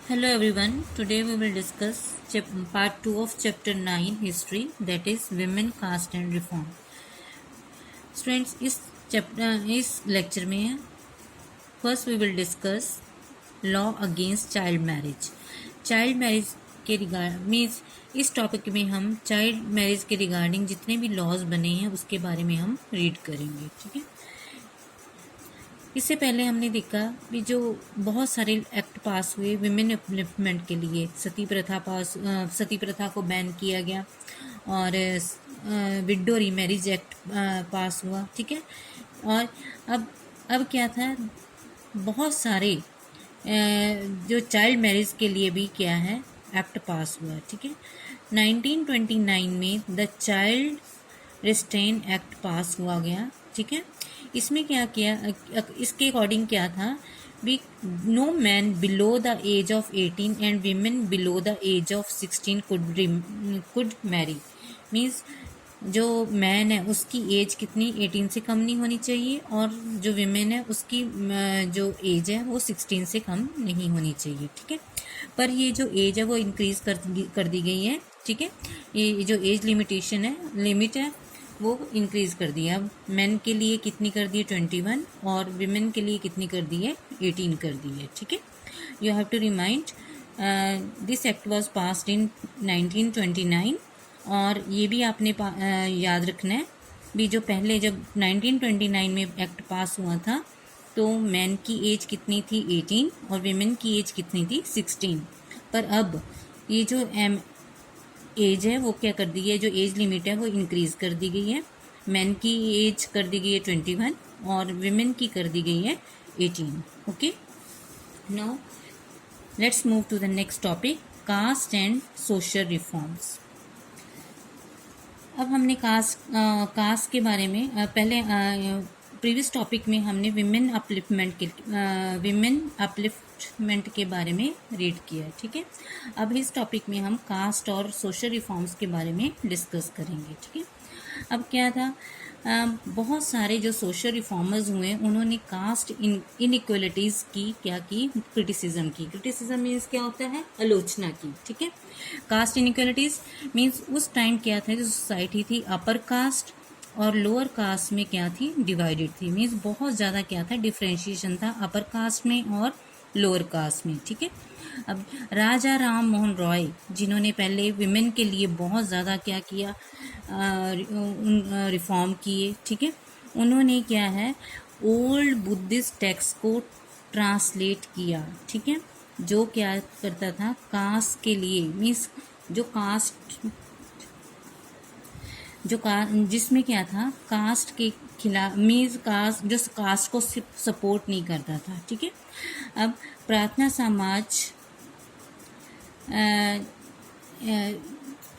Hello everyone. Today we will discuss part 2 of chapter 9 history, that is women caste and reform. Students, इस lecture में first we will discuss law against child marriage. Child marriage के regard means इस topic में हम child marriage के regarding जितने भी laws बने हैं उसके बारे में हम रीड करेंगे। ठीक है, इससे पहले हमने देखा कि जो बहुत सारे एक्ट पास हुए विमेन अपलिफ्टमेंट के लिए। सती प्रथा को बैन किया गया और विडो रीमैरिज एक्ट पास हुआ। ठीक है, और अब क्या था, बहुत सारे जो चाइल्ड मैरिज के लिए भी क्या है एक्ट पास हुआ। ठीक है, 1929 में द चाइल्ड रिस्ट्रेन एक्ट पास हुआ गया। ठीक है, इसमें क्या किया, इसके अकॉर्डिंग क्या था, भी no man below the age of 18 and women below the age of 16 could marry. Means जो मैन है उसकी एज कितनी 18 से कम नहीं होनी चाहिए और जो विमेन है उसकी जो एज है वो 16 से कम नहीं होनी चाहिए। ठीक है, पर ये जो एज है वो इंक्रीज कर दी गई है। ठीक है, ये जो एज लिमिट है वो इंक्रीज कर दिया। अब मेन के लिए कितनी कर दी है 21 और विमेन के लिए कितनी कर दी है 18 कर दी है। ठीक है, you have to remind this act was passed in 1929 और ये भी आपने याद रखना है भी जो पहले जब 1929 में एक्ट पास हुआ था तो मैन की एज कितनी थी 18 और विमेन की एज कितनी थी 16, पर अब ये जो एज है वो क्या कर दी है, जो एज लिमिट है वो इंक्रीज कर दी गई है। मैन की एज कर दी गई है 21 और विमेन की कर दी गई है 18। Okay, now let's move to the next topic, caste and social reforms. अब हमने कास्ट के बारे में पहले प्रीवियस टॉपिक में हमने विमेन अपलिफ्टमेंट के बारे में रीड किया है। ठीक है, अब इस टॉपिक में हम कास्ट और सोशल रिफॉर्म्स के बारे में डिस्कस करेंगे। ठीक है, अब क्या था, बहुत सारे जो सोशल रिफॉर्मर्स हुए उन्होंने कास्ट इनइक्वलिटीज़ की क्या की, क्रिटिसिज्म मीन्स क्या होता है, आलोचना की। ठीक है, कास्ट इनइक्वलिटीज़ मीन्स उस टाइम क्या था, जो सोसाइटी थी अपर कास्ट और लोअर कास्ट में क्या थी, डिवाइडेड थी। मीन्स बहुत ज़्यादा क्या था, डिफ्रेंशिएशन था अपर कास्ट में और लोअर कास्ट में। ठीक है, अब राजा राम मोहन रॉय जिन्होंने पहले विमेन के लिए बहुत ज़्यादा क्या किया, रिफॉर्म किए। ठीक है, उन्होंने क्या है, ओल्ड बुद्धिस्ट टेक्स्ट को ट्रांसलेट किया। ठीक है, जो क्या करता था, कास्ट के लिए मीन्स जिसमें क्या था, कास्ट के खिलाफ मीन्स कास्ट को सपोर्ट नहीं करता था। ठीक है, अब प्रार्थना समाज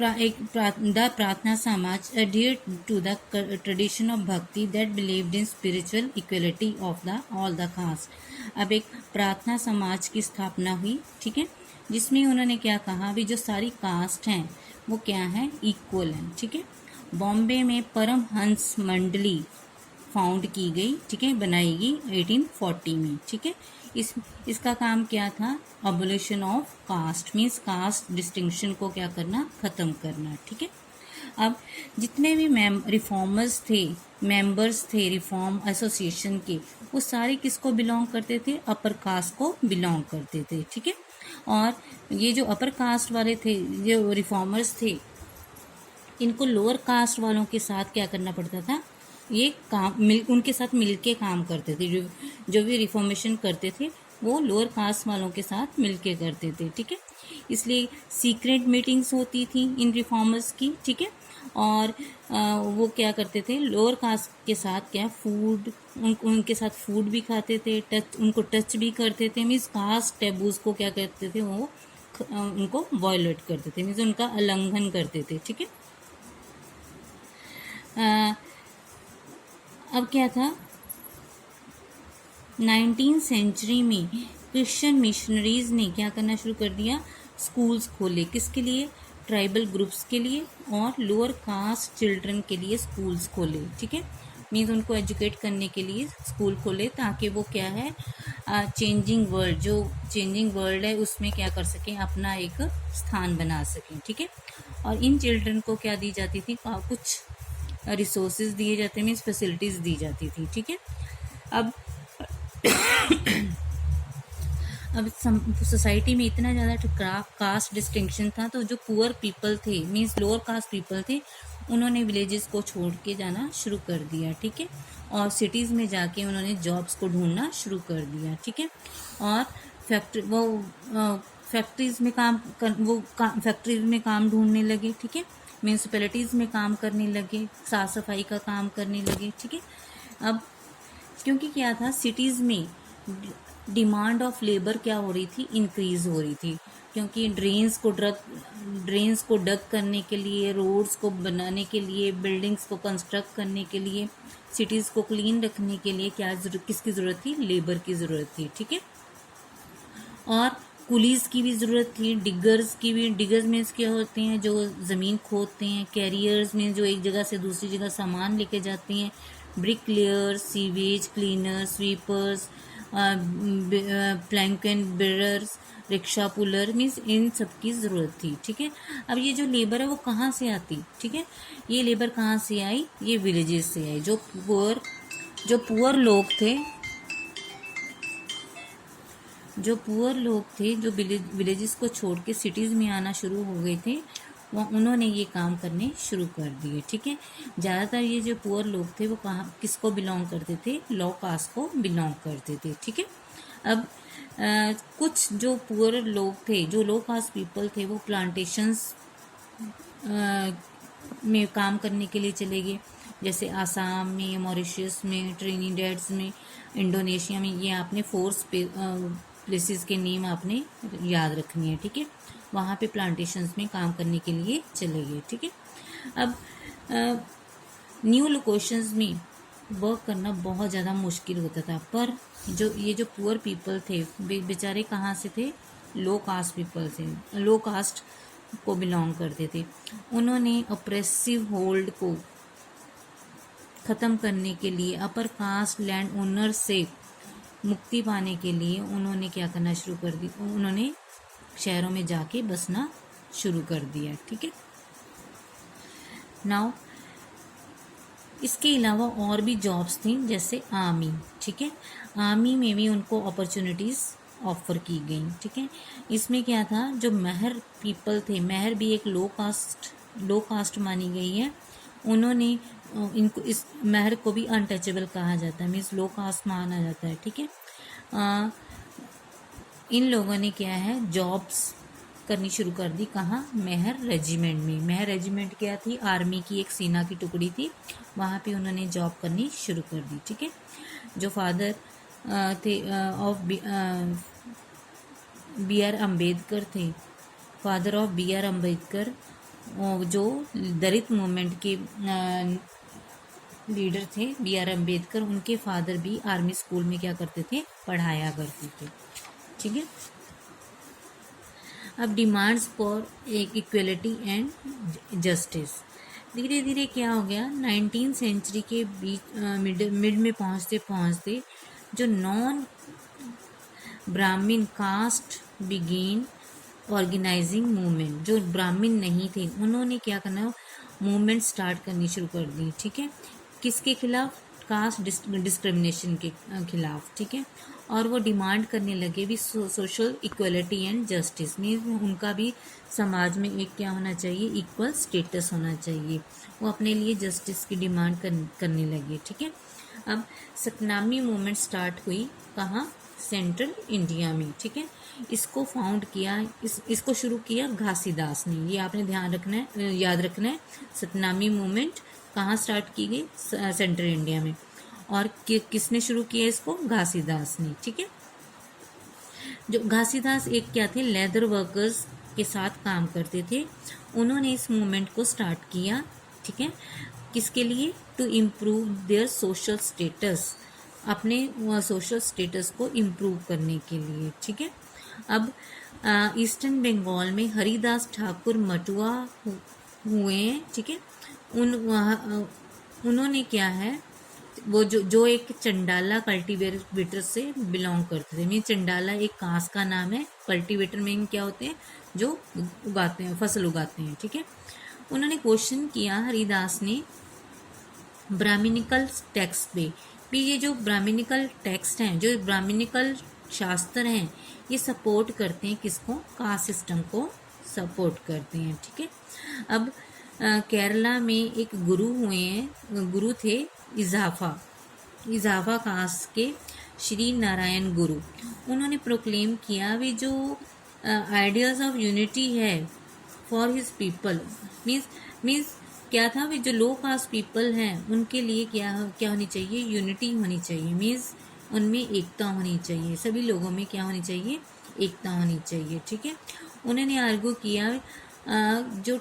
the प्रार्थना समाज adhered to the tradition of bhakti that believed in spiritual equality of all the caste। अब एक प्रार्थना समाज की स्थापना हुई। ठीक है, जिसमें उन्होंने क्या कहा, भी जो सारी कास्ट हैं वो क्या है, इक्वल हैं। ठीक है, बॉम्बे में परमहंस मंडली फाउंड की गई। ठीक है, बनाई गई 1840 में। ठीक है, इसका काम क्या था, abolition of caste means caste distinction को क्या करना, खत्म करना। ठीक है, अब जितने भी रिफॉर्मर्स थे, मेंबर्स थे रिफॉर्म एसोसिएशन के, वो सारे किसको बिलोंग करते थे, अपर कास्ट को बिलोंग करते थे। ठीक है, और ये जो अपर कास्ट वाले थे, जो रिफॉर्मर्स थे, इनको लोअर कास्ट वालों के साथ क्या करना पड़ता था, ये उनके साथ मिलके काम करते थे। जो भी रिफॉर्मेशन करते थे वो लोअर कास्ट वालों के साथ मिलके करते थे। ठीक है, इसलिए सीक्रेट मीटिंग्स होती थी इन रिफॉर्मर्स की। ठीक है, और वो क्या करते थे, लोअर कास्ट के साथ क्या फूड, उनके साथ फूड भी खाते थे, उनको टच भी करते थे। मीन्स कास्ट टैबूज को क्या करते थे, वो उनको वायलेट करते थे, मीन्स उनका उल्लंघन करते थे। ठीक है, अब क्या था, 19th सेंचुरी में क्रिश्चियन मिशनरीज ने क्या करना शुरू कर दिया, स्कूल्स खोले। किसके लिए, ट्राइबल ग्रुप्स के लिए और लोअर कास्ट चिल्ड्रन के लिए स्कूल्स खोले। ठीक है, मीन्स उनको एजुकेट करने के लिए स्कूल खोले, ताकि वो क्या है चेंजिंग वर्ल्ड, जो चेंजिंग वर्ल्ड है उसमें क्या कर सकें, अपना एक स्थान बना सकें। ठीक है। और इन चिल्ड्रन को क्या दी जाती थी, कुछ रिसोर्सेज दिए जाते, मीन्स फैसिलिटीज दी जाती थी। ठीक है। अब सोसाइटी में इतना ज़्यादा कास्ट डिस्टिंक्शन था, तो जो पुअर पीपल थे, मीन्स लोअर कास्ट पीपल थे, उन्होंने विलेजेस को छोड़ के जाना शुरू कर दिया। ठीक है। और सिटीज़ में जाके उन्होंने जॉब्स को ढूंढना शुरू कर दिया। ठीक है। और फैक्ट्रीज में काम ढूंढने लगे। ठीक है। म्यूनसिपैलिटीज़ में काम करने लगे, साफ सफाई का काम करने लगे। ठीक है। अब क्योंकि क्या था, सिटीज़ में डिमांड ऑफ लेबर क्या हो रही थी, इंक्रीज हो रही थी, क्योंकि ड्रेन्स को डग करने के लिए, रोड्स को बनाने के लिए, बिल्डिंग्स को कंस्ट्रक्ट करने के लिए, सिटीज़ को क्लीन रखने के लिए किसकी ज़रूरत थी, लेबर की ज़रूरत थी। ठीक है। और कुलीज़ की भी ज़रूरत थी, डिगर्स की भी। डिगर्स मीन्स क्या होते हैं, जो ज़मीन खोदते हैं। कैरियर्स में जो एक जगह से दूसरी जगह सामान लेके जाते हैं। Bricklayers, sewage cleaner, sweepers, plank and bearers, rickshaw puller, means इन सब की ज़रूरत थी। ठीक है। अब ये जो लेबर है वो कहाँ से आती, ठीक है, ये लेबर कहाँ से आई, ये विलेजेस से आई। जो पुअर लोग थे, जो विलेजेस को छोड़ के सिटीज़ में आना शुरू हो गए थे, उन्होंने ये काम करने शुरू कर दिए। ठीक है। ज़्यादातर ये जो पुअर लोग थे वो किसको बिलोंग करते थे, लो कास्ट को बिलोंग करते थे। ठीक है। अब कुछ जो पुअर लोग थे, जो लो कास्ट पीपल थे, वो प्लांटेशंस में काम करने के लिए चले गए, जैसे आसाम में, मॉरिशस में, ट्रिनिडेड्स में, इंडोनेशिया में। ये आपने 4 प्लेसेस के नेम आपने याद रखनी है। ठीक है। वहाँ पे प्लांटेशंस में काम करने के लिए चले गए। ठीक है। अब न्यू लोकेशंस में वर्क करना बहुत ज़्यादा मुश्किल होता था, पर ये जो पुअर पीपल थे, बेचारे कहाँ से थे, लो कास्ट पीपल थे, लो कास्ट को बिलोंग करते थे। उन्होंने ऑप्रेसिव होल्ड को ख़त्म करने के लिए, अपर कास्ट लैंड ओनर से मुक्ति पाने के लिए उन्होंने क्या करना शुरू कर दी, उन्होंने शहरों में जाके बसना शुरू कर दिया। ठीक है। नाउ इसके अलावा और भी जॉब्स थी, जैसे आर्मी। ठीक है। आर्मी में भी उनको अपॉर्चुनिटीज़ ऑफर की गई। ठीक है। इसमें क्या था, जो मेहर पीपल थे, मेहर भी एक लो कास्ट मानी गई है। उन्होंने इनको, इस मेहर को भी अनटचेबल कहा जाता है, मीन्स लो कास्ट माना जाता है। ठीक है। इन लोगों ने क्या है, जॉब्स करनी शुरू कर दी। कहाँ, मेहर रेजिमेंट में। मेहर रेजिमेंट क्या थी, आर्मी की एक सेना की टुकड़ी थी, वहाँ पे उन्होंने जॉब करनी शुरू कर दी। ठीक है। जो फादर थे ऑफ बी आर अम्बेडकर थे, father of B R Ambedkar, जो दलित मूवमेंट के लीडर थे, बी आर अम्बेडकर, उनके फादर भी आर्मी स्कूल में क्या करते थे, पढ़ाया करते थे। ठीक है। अब demands for equality and justice. धीरे धीरे क्या हो गया, 19वीं सेंचुरी के बीच मिड में पहुंचते जो नॉन ब्राह्मण कास्ट बिगेन ऑर्गेनाइजिंग मूवमेंट। जो ब्राह्मण नहीं थे, उन्होंने क्या करना, मूवमेंट स्टार्ट करनी शुरू कर दी। ठीक है। किसके खिलाफ, कास्ट डिस्क्रिमिनेशन के खिलाफ। ठीक है। और वो डिमांड करने लगे भी social equality and justice, means उनका भी समाज में एक क्या होना चाहिए, इक्वल स्टेटस होना चाहिए। वो अपने लिए जस्टिस की डिमांड करने लगे। ठीक है। अब सतनामी मूवमेंट स्टार्ट हुई कहाँ, सेंट्रल इंडिया में। ठीक है। इसको फाउंड किया, इसको शुरू किया घासीदास ने। ये आपने ध्यान रखना है, याद रखना है। सतनामी मूवमेंट कहाँ स्टार्ट की गई, सेंट्रल इंडिया में। और किसने शुरू किया इसको, घासीदास ने। ठीक है। जो घासीदास एक क्या थे, लेदर वर्कर्स के साथ काम करते थे। उन्होंने इस मूवमेंट को स्टार्ट किया। ठीक है। किसके लिए, to improve their social status, अपने सोशल स्टेटस को इम्प्रूव करने के लिए। ठीक है। अब ईस्टर्न बंगाल में हरिदास ठाकुर मटुआ हुए हैं। ठीक है। उन्होंने क्या है, वो जो एक चंडाला कल्टीवेटर से बिलोंग करते थे। मीन चंडाला एक कास्ट का नाम है, कल्टीवेटर में क्या होते हैं, जो उगाते हैं, फसल उगाते हैं, ठीक है। उन्होंने क्वेश्चन किया हरिदास ने ब्राह्मणिकल टेक्स्ट पे भी, ये जो ब्राह्मणिकल टेक्स्ट हैं, जो ब्राह्मणिकल शास्त्र हैं, ये सपोर्ट करते हैं किसको, कास्ट सिस्टम को सपोर्ट करते हैं, ठीक है। अब केरला में एक गुरु हुए हैं, गुरु थे इजाफा कास्ट के श्री नारायण गुरु। उन्होंने प्रोक्लेम किया भी जो आइडियाज ऑफ यूनिटी है फॉर हिज पीपल, मीन्स क्या था भी जो लो कास्ट पीपल हैं उनके लिए क्या होनी चाहिए, यूनिटी होनी चाहिए। मीन्स उनमें एकता होनी चाहिए, सभी लोगों में क्या होनी चाहिए, एकता होनी चाहिए, ठीक है। उन्होंने आर्ग्यू किया जो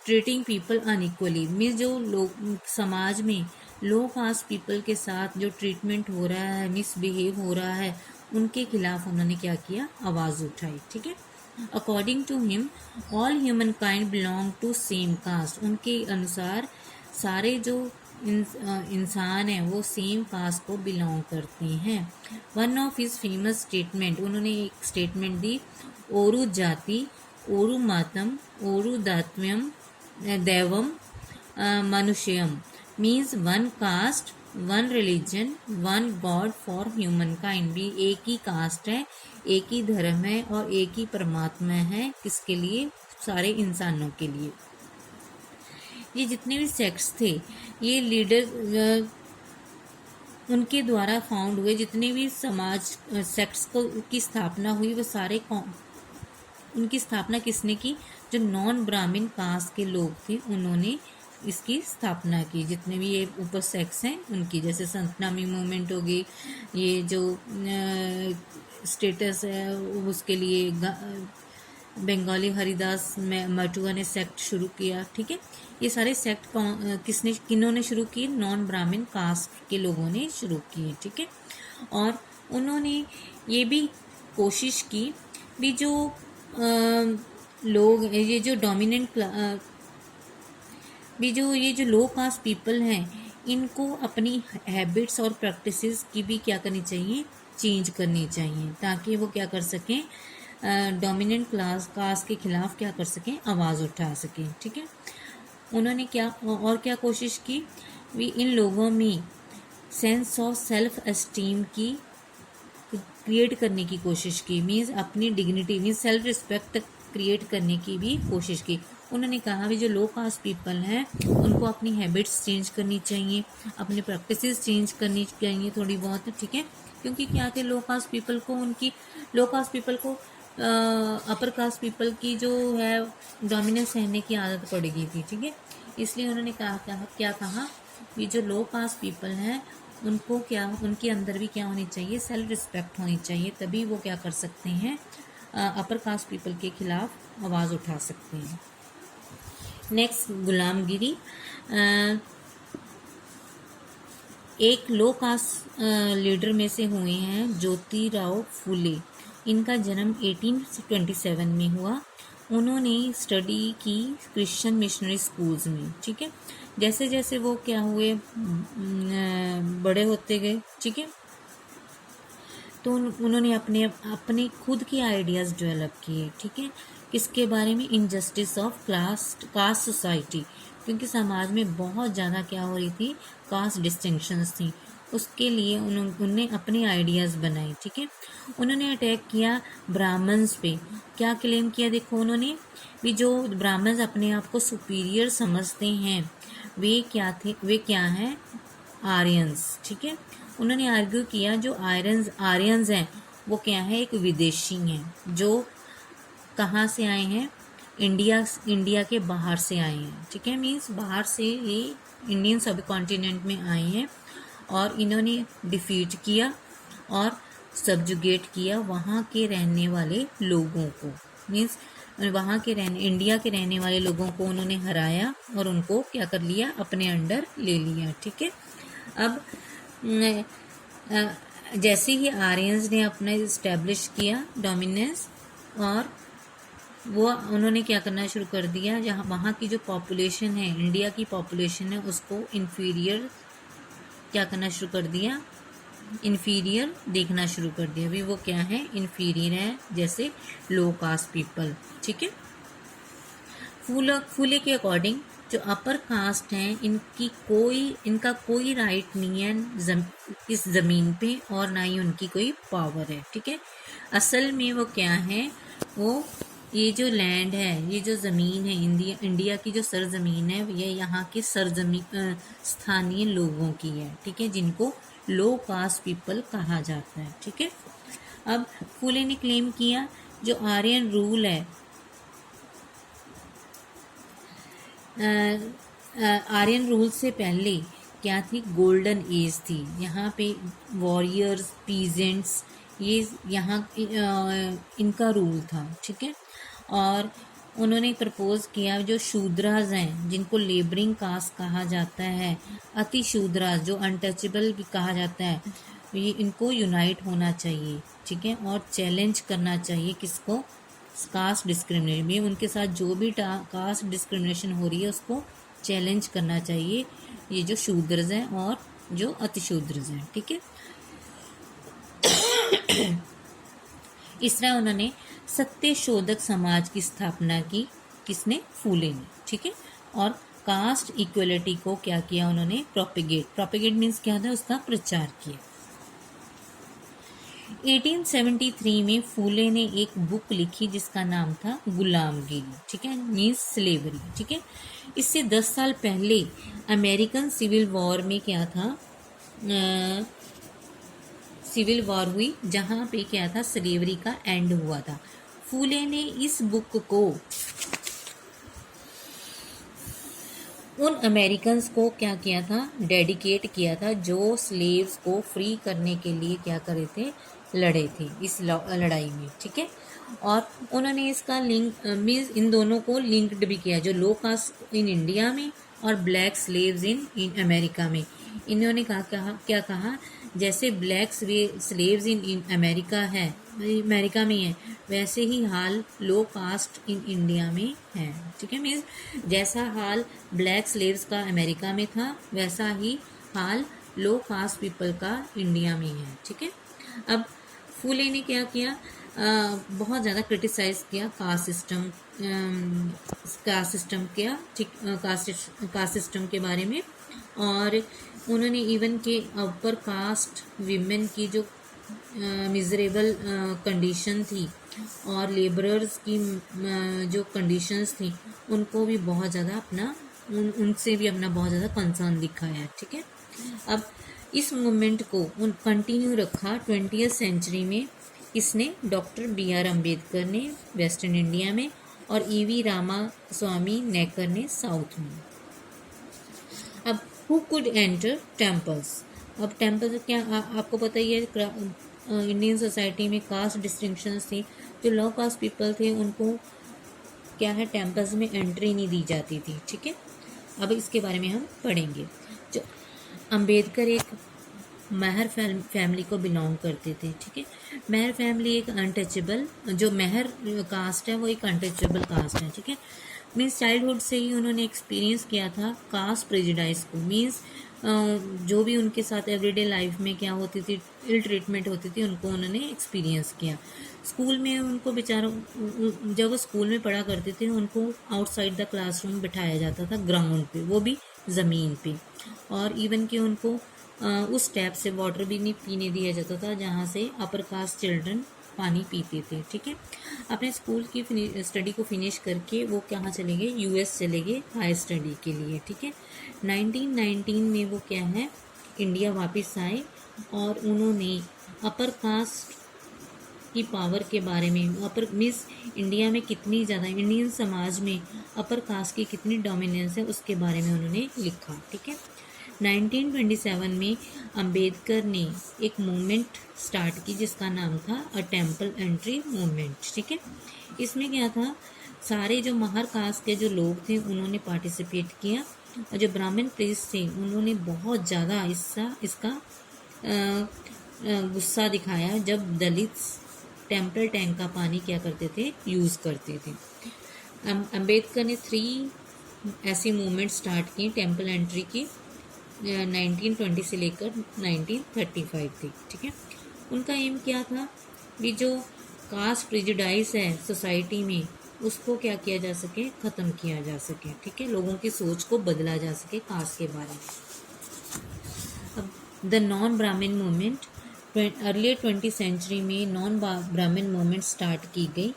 ट्रीटिंग पीपल अनइक्वली, मीन्स जो लोग समाज में लो कास्ट पीपल के साथ जो ट्रीटमेंट हो रहा है, मिसबिहेव हो रहा है, उनके खिलाफ उन्होंने क्या किया, आवाज़ उठाई, ठीक है। According to him all humankind belong to same caste, उनके अनुसार सारे जो इंसान हैं वो सेम कास्ट को बिलोंग करते हैं। One of his famous statement, उन्होंने एक स्टेटमेंट दी, ओरु जाति ओरु मातम ओरु दात्म्यम दैवम मनुष्यम, means one caste one religion one god for humankind, भी एक ही कास्ट है, एक ही धर्म है और एक ही परमात्मा है, किसके लिए, सारे इंसानों के लिए। ये जितने भी सेक्ट्स थे, ये लीडर उनके द्वारा फाउंड हुए, जितने भी समाज सेक्ट्स की स्थापना हुई वो सारे उनकी स्थापना किसने की, जो नॉन ब्राह्मण कास्ट के लोग थे उन्होंने इसकी स्थापना की। जितने भी ये ऊपर सेक्ट्स हैं उनकी, जैसे संतनामी मूवमेंट हो गई, ये जो स्टेटस है उसके लिए बंगाली हरिदास मटुआ ने सेक्ट शुरू किया, ठीक है। ये सारे सेक्ट किन्होंने शुरू किए, नॉन ब्राह्मण कास्ट के लोगों ने शुरू किए, ठीक है। और उन्होंने ये भी कोशिश की भी जो लोग, ये जो डोमिनेंट भी जो ये जो लो कास्ट पीपल हैं, इनको अपनी हैबिट्स और प्रैक्टिसेस की भी क्या करनी चाहिए, चेंज करनी चाहिए, ताकि वो क्या कर सकें, डोमिनेंट कास्ट के खिलाफ क्या कर सकें, आवाज़ उठा सकें, ठीक है। उन्होंने क्या कोशिश की भी, इन लोगों में सेंस ऑफ सेल्फ एस्टीम की क्रिएट करने की कोशिश की, मीन्स अपनी dignity means self respect create करने की भी कोशिश की। उन्होंने कहा भी जो लो कास्ट पीपल हैं उनको अपनी हैबिट्स चेंज करनी चाहिए, अपनी प्रैक्टिसेस चेंज करनी चाहिए थोड़ी बहुत, ठीक है। क्योंकि क्या थे, लो कास्ट पीपल को अपर कास्ट पीपल की जो है डोमिनेंस सहने की आदत पड़ गई थी, ठीक है। इसलिए उन्होंने क्या कहा कि जो लो कास्ट पीपल हैं उनको उनके अंदर भी क्या होनी चाहिए, सेल्फ रिस्पेक्ट होनी चाहिए, तभी वो क्या कर सकते हैं, अपर कास्ट पीपल के खिलाफ आवाज़ उठा सकते हैं। नेक्स्ट, गुलामगिरी। एक लो कास्ट लीडर में से हुए हैं ज्योतिराव फुले। इनका जन्म 1827 में हुआ। उन्होंने स्टडी की क्रिश्चियन मिशनरी स्कूल्स में, ठीक है। जैसे जैसे वो क्या हुए, बड़े होते गए, ठीक है, तो उन्होंने अपने खुद के आइडियाज़ डेवलप किए, ठीक है। किसके बारे में, इनजस्टिस ऑफ कास्ट सोसाइटी, क्योंकि समाज में बहुत ज़्यादा क्या हो रही थी, कास्ट डिस्टिंक्शंस थी, उसके लिए उन्होंने अपने आइडियाज़ बनाए, ठीक है। उन्होंने अटैक किया ब्राह्मण्स पे। क्या क्लेम किया, देखो उन्होंने भी, जो ब्राह्मण्स अपने आप को सुपीरियर समझते हैं वे क्या हैं, आर्यंस, ठीक है। उन्होंने आर्ग्यू किया जो आर्यंस हैं वो क्या है, एक विदेशी हैं जो कहाँ से आए हैं, इंडिया के बाहर से आए हैं, ठीक है। मीन्स बाहर से ये इंडियन सब कॉन्टिनेंट में आए हैं और इन्होंने डिफीट किया और सब्जुगेट किया वहाँ के रहने वाले लोगों को, मीन्स वहाँ के इंडिया के रहने वाले लोगों को उन्होंने हराया और उनको क्या कर लिया, अपने अंडर ले लिया, ठीक है। अब जैसे ही आर्यंस ने अपना इस्टेब्लिश किया डोमिनेंस, और वो उन्होंने क्या करना शुरू कर दिया, जहाँ वहाँ की जो पॉपुलेशन है, इंडिया की पॉपुलेशन है, उसको इन्फीरियर क्या करना शुरू कर दिया, इन्फीरियर देखना शुरू कर दिया। अभी वो क्या है, इन्फीरियर है, जैसे लो कास्ट पीपल। ठीक है। फूले के अकॉर्डिंग जो अपर कास्ट हैं इनका कोई राइट नहीं है इस ज़मीन पे, और ना ही उनकी कोई पावर है। ठीक है। असल में वो क्या है, वो ये जो लैंड है, ये जो ज़मीन है, इंडिया की जो सरजमीन है, ये यहाँ के स्थानीय लोगों की है। ठीक है, जिनको लो कास्ट पीपल कहा जाता है। ठीक है। अब फूले ने क्लेम किया जो आर्यन रूल है, आर्यन रूल से पहले क्या थी, गोल्डन एज थी। यहाँ पे वॉरियर्स, पीजेंट्स, ये यहाँ इनका रूल था। ठीक है। और उन्होंने प्रपोज किया जो शूद्राज हैं, जिनको लेबरिंग कास्ट कहा जाता है, अति शूद्राज जो अनटचेबल भी कहा जाता है, ये इनको यूनाइट होना चाहिए। ठीक है। और चैलेंज करना चाहिए किसको, कास्ट डिस्क्रिमिनेशन में, उनके साथ जो भी कास्ट डिस्क्रिमिनेशन हो रही है उसको चैलेंज करना चाहिए, ये जो शूद्रज हैं और जो अतिशूद्रज हैं। ठीक है। इस तरह उन्होंने सत्य शोधक समाज की स्थापना की, किसने, फूले ने। ठीक है। और कास्ट इक्वलिटी को क्या किया उन्होंने, प्रोपेगेट मीन्स क्या था, उसका प्रचार किया। 1873 में फूले ने एक बुक लिखी जिसका नाम था गुलामगिरी। ठीक है, मीन्स स्लेवरी। ठीक है। इससे 10 साल पहले अमेरिकन सिविल वॉर में क्या था, सिविल वॉर हुई, जहाँ पे क्या था, स्लेवरी का एंड हुआ था। फूले ने इस बुक को उन अमेरिकन्स को क्या किया था, डेडिकेट किया था, जो स्लेव्स को फ्री करने के लिए क्या करे थे, लड़े थे इस लड़ाई में। ठीक है। और उन्होंने इसका लिंक मीन्स इन दोनों को लिंक्ड भी किया, जो लो कास्ट इन इंडिया में और ब्लैक स्लेव्स इन अमेरिका में। इन्होंने क्या कहा, जैसे ब्लैक स्लेव्स इन अमेरिका है, अमेरिका में है, वैसे ही हाल लो कास्ट इन इंडिया में है। ठीक है। मीन्स जैसा हाल ब्लैक स्लेव्स का अमेरिका में था, वैसा ही हाल लो कास्ट पीपल का इंडिया में है। ठीक है। अब फूले ने क्या किया, बहुत ज़्यादा क्रिटिसाइज किया कास्ट सिस्टम के बारे में, और उन्होंने इवन के अपर कास्ट विमेन की जो मिजरेबल कंडीशन थी और लेबरर्स की जो कंडीशंस थी, उनको भी बहुत ज़्यादा उनसे भी अपना बहुत ज़्यादा कंसर्न दिखाया। ठीक है। अब इस मूवमेंट को कंटिन्यू रखा 20th सेंचुरी में, इसने डॉक्टर BR अम्बेडकर ने वेस्टर्न इंडिया में, और EV रामास्वामी नेकर ने साउथ में। अब हु कुड एंटर टेम्पल्स, अब टेम्पल्स क्या आपको पता ही है, इंडियन सोसाइटी में कास्ट डिस्टिंक्शंस थी, जो लो कास्ट पीपल थे उनको क्या है, टेम्पल्स में एंट्री नहीं दी जाती थी। ठीक है। अब इसके बारे में हम पढ़ेंगे। जो अम्बेडकर एक मेहर फैमिली को बिलोंग करते थे। ठीक है। मेहर फैमिली एक अनटचेबल, जो मेहर कास्ट है वो एक अनटचेबल कास्ट है। ठीक है। मीन्स चाइल्डहुड से ही उन्होंने एक्सपीरियंस किया था कास्ट प्रेजुडाइज को। मीन्स जो भी उनके साथ एवरीडे लाइफ में क्या होती थी, इल ट्रीटमेंट होती थी, उनको उन्होंने एक्सपीरियंस किया। स्कूल में उनको बेचारों, जब वो स्कूल में पढ़ा करते थे, उनको आउटसाइड द क्लासरूम बिठाया जाता था, ग्राउंड पे, वो भी ज़मीन पे, और इवन कि उनको उस टैप से वाटर भी नहीं पीने दिया जाता था जहाँ से अपर कास्ट चिल्ड्रन पानी पीते थे। ठीक है। अपने स्कूल की स्टडी को फिनिश करके वो कहाँ चले गए, US चले गए हाई स्टडी के लिए। ठीक है। 1919 में वो क्या है, इंडिया वापस आए, और उन्होंने अपर कास्ट की पावर के बारे में, अपर मीन्स इंडिया में कितनी ज़्यादा, इंडियन समाज में अपर कास्ट की कितनी डोमिनेंस है, उसके बारे में उन्होंने लिखा। ठीक है। 1927 में अंबेडकर ने एक मूवमेंट स्टार्ट की जिसका नाम था अ टेम्पल एंट्री मूवमेंट। ठीक है। इसमें क्या था, सारे जो महर कास्ट के जो लोग थे उन्होंने पार्टिसिपेट किया, और जो ब्राह्मण प्रीस्ट थे उन्होंने बहुत ज़्यादा इसका गुस्सा दिखाया जब दलित टेम्पल टैंक का पानी क्या करते थे, यूज़ करते थे। अंबेडकर ने 3 ऐसी मूवमेंट स्टार्ट की टेम्पल एंट्री की। 1920 से लेकर 1935 तक, ठीक है। उनका एम क्या था, भी जो कास्ट प्रेजुडाइज है सोसाइटी में उसको क्या किया जा सके, ख़त्म किया जा सके, ठीक है, लोगों की सोच को बदला जा सके कास्ट के बारे में। अब द नॉन ब्राह्मण मूवमेंट, अर्ली 20th सेंचुरी में नॉन ब्राह्मण मूवमेंट स्टार्ट की गई,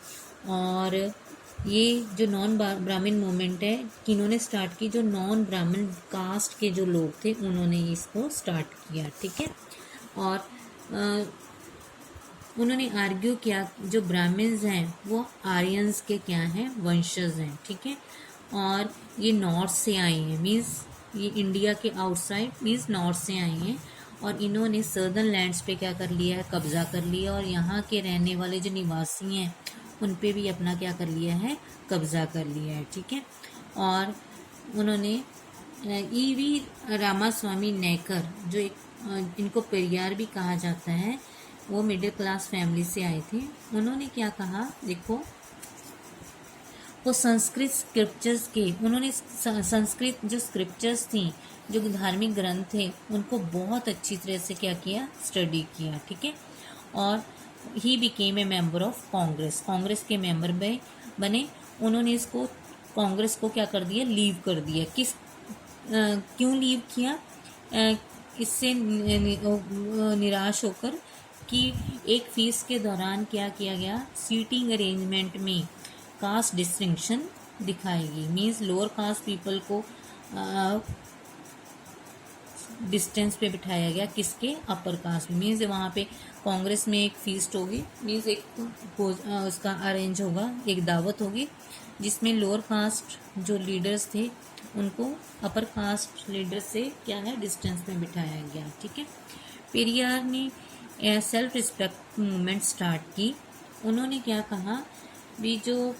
और ये जो नॉन ब्राह्मण मूवमेंट है किन्होंने स्टार्ट की, जो नॉन ब्राह्मण कास्ट के जो लोग थे उन्होंने इसको स्टार्ट किया, ठीक है। और उन्होंने आर्ग्यू किया जो ब्राह्मण्स हैं वो आर्यंस के क्या हैं, वंशज हैं, ठीक है। और ये नॉर्थ से आए हैं, मीन्स ये इंडिया के आउटसाइड मीन्स नॉर्थ से आए हैं, और इन्होंने सर्दर्न लैंड्स पे क्या कर लिया है, कब्जा कर लिया, और यहाँ के रहने वाले जो निवासी हैं उन पे भी अपना क्या कर लिया है, कब्जा कर लिया है, ठीक है। और उन्होंने ईवी रामास्वामी नेकर, जो एक इनको पेरियार भी कहा जाता है, वो मिडिल क्लास फैमिली से आए थे। उन्होंने क्या कहा, देखो, वो संस्कृत स्क्रिप्चर्स के, उन्होंने संस्कृत जो स्क्रिप्चर्स थी, जो धार्मिक ग्रंथ थे, उनको बहुत अच्छी तरह से क्या किया, स्टडी किया, ठीक है। और he became a member of Congress, Congress के मेंबर बने। उन्होंने इसको कांग्रेस को क्या कर दिया, लीव कर दिया। क्यों लीव किया, इससे निराश होकर कि एक फीस के दौरान क्या किया गया, सीटिंग अरेंजमेंट में कास्ट डिस्टिंक्शन दिखाएगी, मीन्स लोअर कास्ट पीपल को डिस्टेंस पे बिठाया गया, किसके, अपर कास्ट में। मीन्स वहाँ पे कांग्रेस में एक फीस्ट होगी, मीन्स एक उसका अरेंज होगा, एक दावत होगी जिसमें लोअर कास्ट जो लीडर्स थे उनको अपर कास्ट लीडर से क्या है, डिस्टेंस में बिठाया गया, ठीक है। पेरियार ने सेल्फ रिस्पेक्ट मूवमेंट स्टार्ट की। उन्होंने क्या कहा, भी जो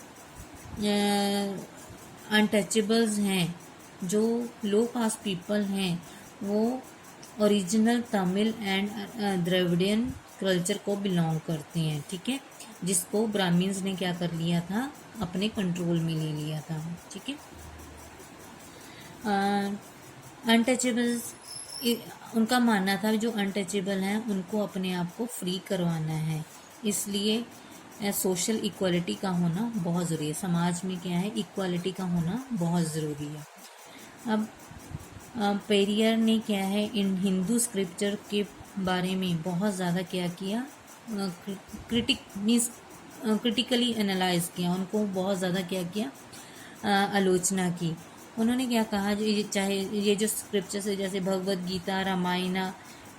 अनटचेबल्स हैं, जो लो कास्ट पीपल हैं, वो original Tamil and Dravidian culture को बिलोंग करते हैं, ठीक है, जिसको ब्राह्मण्स ने क्या कर लिया था, अपने कंट्रोल में ले लिया था, ठीक है। अनटचेबल्स, उनका मानना था जो अनटचेबल हैं उनको अपने आप को फ्री करवाना है, इसलिए सोशल इक्वालिटी का होना बहुत ज़रूरी है। समाज में क्या है, इक्वालिटी का होना बहुत ज़रूरी है। अब पेरियार ने क्या है, इन हिंदू स्क्रिप्चर के बारे में बहुत ज़्यादा क्या किया, क्रिटिकली एनालाइज किया, उनको बहुत ज़्यादा क्या किया, आलोचना की। उन्होंने क्या कहा, चाहे ये जो स्क्रिप्चर्स है जैसे भगवद गीता, रामायण,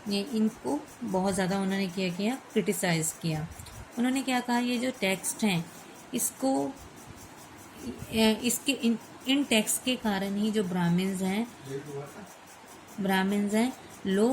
ये इनको बहुत ज़्यादा उन्होंने क्या किया, क्रिटिसाइज़ किया। उन्होंने क्या कहा, ये जो टेक्स्ट हैं इसको, इसके इन टेक्स्ट के कारण ही जो ब्राह्मण्स हैं लो